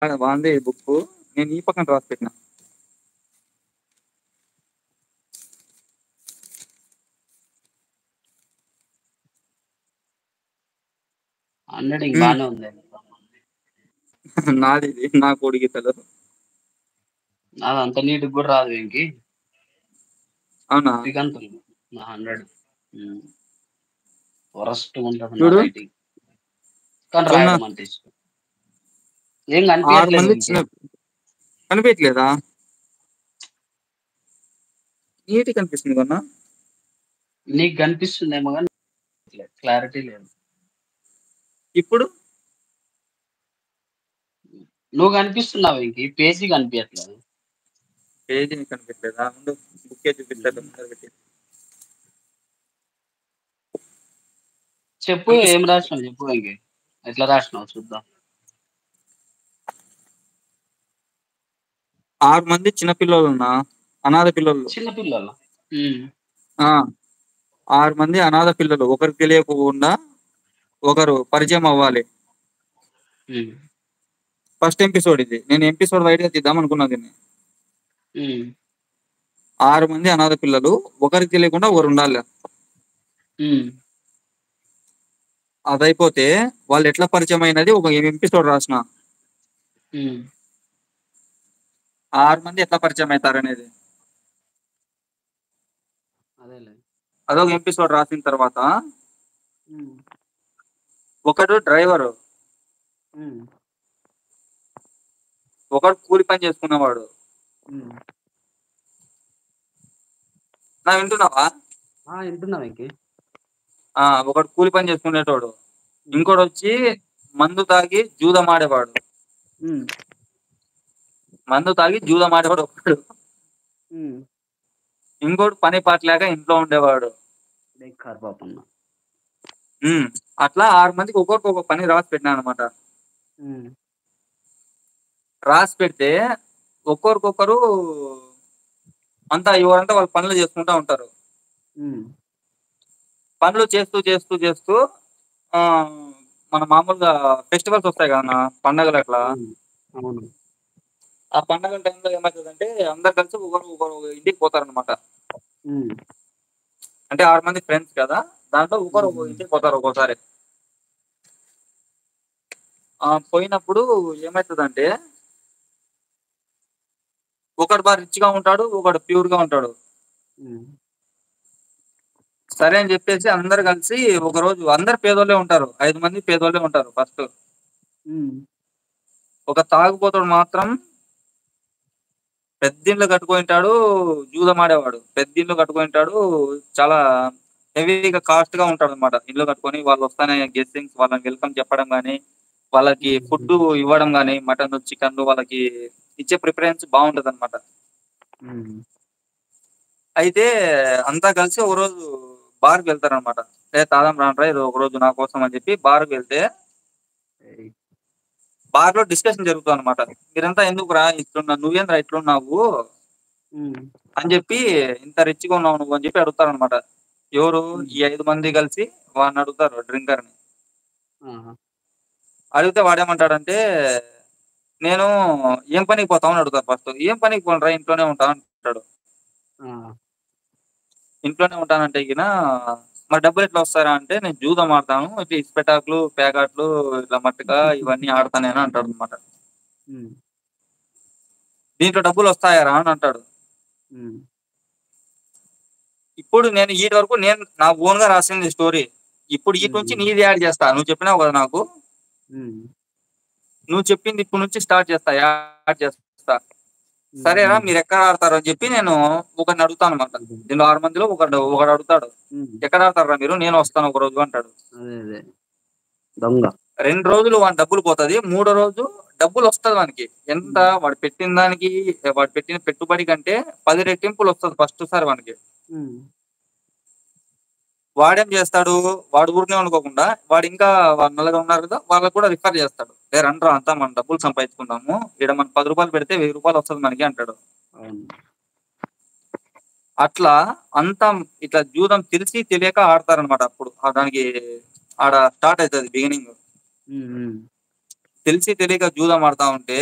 బాగుంది బుక్. నేను ఈ పక్కన రాసి పెట్టిన. బాగానే ఉంది. నాది నా కోడి గీతలు. నాది అంత నీట్ కూడా రాదు ఇంకి. అవునా? శ్రీకాంత్ 100 వరస్ట్ ఉంటుంది నా చూడు రైటింగ్. కానీ చిన్న రాయడం అంటే ఇష్టం. ఏం 6 కనిపించట్లేదు మంది ఇంకే. చిన్న కనిపించలేదా? నీట్ కనిపిస్తుంది కన్నా. నీకు కనిపిస్తుందేమో కానీ క్లారిటీ లేదు. ఇప్పుడు నువ్వు కనిపిస్తున్నావు ఇంక పేజీ కనిపించట్లేదు. పేజీ కనిపించలేదా? ముందు బుక్కే చూపిస్తాడు ముందర పెట్టి. చెప్పు ఏం రాసినావు చెప్పు ఇంక. ఎట్లా రాసినావు చూద్దాం. 6 మంది చిన్నపిల్లలున్నా, అనాథ పిల్లలు. చిన్నపిల్లలు. 6 మంది అనాథ పిల్లలు. ఒకరికి తెలియకుండా ఒకరు పరిచయం అవ్వాలి. ఫస్ట్ ఎపిసోడ్ ఇది. నేను ఎపిసోడ్ వైడ్ గా తీద్దాం అనుకున్నా దీన్ని. 6 మంది అనాథ పిల్లలు, ఒకరికి తెలియకుండా ఒకరు ఉండాలి. అదైపోతే వాళ్ళు ఎట్లా పరిచయం అయినది ఒక ఎపిసోడ్ రాసిన. 6 మంది ఎట్లా పరిచయం అవుతారు అనేది అదొక ఎపిసోడ్ రాసిన తర్వాత ఒకడు డ్రైవరు, ఒకడు కూలి పని చేసుకున్నవాడు. నా వింటున్నావా? వింటున్నావు ఇంకే. ఒకడు కూలి పని చేసుకునేటోడు, ఇంకోటి వచ్చి మందు తాగి జూదం ఆడేవాడు. ఒకడు, ఇంకోటి పని పాట లేక ఇంట్లో ఉండేవాడు. అట్లా 6 మందికి ఒక్కొక్క పని రాసి పెట్టినా అనమాట. రాసి పెడితే ఒక్కొక్కరు అంతా ఎవరంతా వాళ్ళు పనులు చేసుకుంటా ఉంటారు. పనులు చేస్తూ చేస్తూ చేస్తూ మన మామూలుగా ఫెస్టివల్స్ వస్తాయి కదా, పండగలు అట్లా. ఆ పండగల టైంలో ఏమవుతుందంటే అందరు కలిసి ఒకరు ఇంటికి పోతారనమాట. అంటే 6 మంది ఫ్రెండ్స్ కదా, దాంట్లో ఒకరు ఇంటికి పోతారు ఒక్కోసారి. పోయినప్పుడు ఏమవుతుందంటే ఒకడు బాగా రిచ్ గా ఉంటాడు, ఒకడు ప్యూర్ గా ఉంటాడు. సరే అని చెప్పేసి అందరు కలిసి ఒక రోజు, అందరు పేదోళ్ళే ఉంటారు, 5 మంది పేదోళ్ళే ఉంటారు. ఫస్ట్ ఒక తాగుబోతుడు మాత్రం పెద్దిండ్లు కట్టుకుంటాడు, జూదం ఆడేవాడు. పెద్దిండ్లు కట్టుకుంటాడు, చాలా హెవీగా కాస్ట్ గా ఉంటాడు అనమాట. ఇల్లు కట్టుకొని వాళ్ళు వస్తానే గెస్టింగ్స్ వాళ్ళని వెల్కమ్ చెప్పడం కానీ, వాళ్ళకి ఫుడ్ ఇవ్వడం కానీ, మటన్ చికెన్ వాళ్ళకి ఇచ్చే ప్రిఫరెన్స్ బాగుంటది అనమాట. అయితే అంతా కలిసి ఒక రోజు బార్కి వెళ్తారనమాట. తాదాం రాండ్రా ఇది ఒక రోజు నా కోసం అని చెప్పి బార్కి వెళ్తే బార్ లో డిస్కషన్ జరుగుతుంది అనమాట. మీరంతా ఎందుకు రా ఇట్లున్నా, నువ్వేంద్రా ఇట్లున్నావు అని చెప్పి, ఇంత రిచ్ గా ఉన్నావు నువ్వు అని చెప్పి అడుగుతారు అనమాట. ఎవరు? ఈ 5 మంది కలిసి వాడిని అడుగుతారు, డ్రింకర్ ని. అడిగితే వాడేమంటాడంటే, నేను ఏం పనికి పోతావు అని అడుగుతారు. ఫస్ట్ ఏం పనికి పోనరా, ఇంట్లోనే ఉంటాను అంటాడు. ఇంట్లోనే ఉంటానంటే గిన మరి డబ్బులు ఎట్లా వస్తారా అంటే, నేను జూదం ఆడతాను, ఇట్లా ఇస్పెటాకులు పేకాట్లు ఇట్లా మట్టుగా ఇవన్నీ ఆడతానేనా అంటాడు అనమాట. దీంట్లో డబ్బులు వస్తాయారా అని అంటాడు. ఇప్పుడు నేను వీటి వరకు నేను నా ఓన్ గా రాసింది స్టోరీ. ఇప్పుడు వీటి నుంచి నీది యాడ్ చేస్తా. నువ్వు చెప్పినావు కదా నాకు, నువ్వు చెప్పింది ఇప్పుడు నుంచి స్టార్ట్ చేస్తా, యాడ్ చేస్తా. సరేనా, మీరు ఎక్కడ ఆడతారు అని చెప్పి నేను ఒకరిని అడుగుతాను అనమాట. దీనిలో 6 మందిలో ఒకడు అడుగుతాడు, ఎక్కడ ఆడతారా మీరు, నేను వస్తాను ఒక రోజు అంటాడు. 2 రోజులు వాడి డబ్బులు పోతుంది, 3వ రోజు డబ్బులు వస్తుంది వానికి. ఎంత వాడు పెట్టిన దానికి, వాడు పెట్టిన పెట్టుబడి కంటే 10 రెట్టింపులు వస్తుంది ఫస్ట్ సారి వానికి. వాడేం చేస్తాడు, వాడు ఊరినే అనుకోకుండా వాడు ఇంకా నల్లగా ఉన్నారు కదా, వాళ్ళకు కూడా రిఫర్ చేస్తాడు. రండ్రా అంతా మనం డబ్బులు సంపాదించుకుందాము, ఇక్కడ మనం 10 రూపాయలు పెడితే 1000 రూపాయలు వస్తుంది మనకి అంటాడు. అట్లా అంతా ఇట్లా జూదం తెలిసి తెలియక ఆడతారనమాట. అప్పుడు దానికి ఆడ స్టార్ట్ అవుతుంది బిగినింగ్. తెలిసి తెలియక జూదం ఆడుతా ఉంటే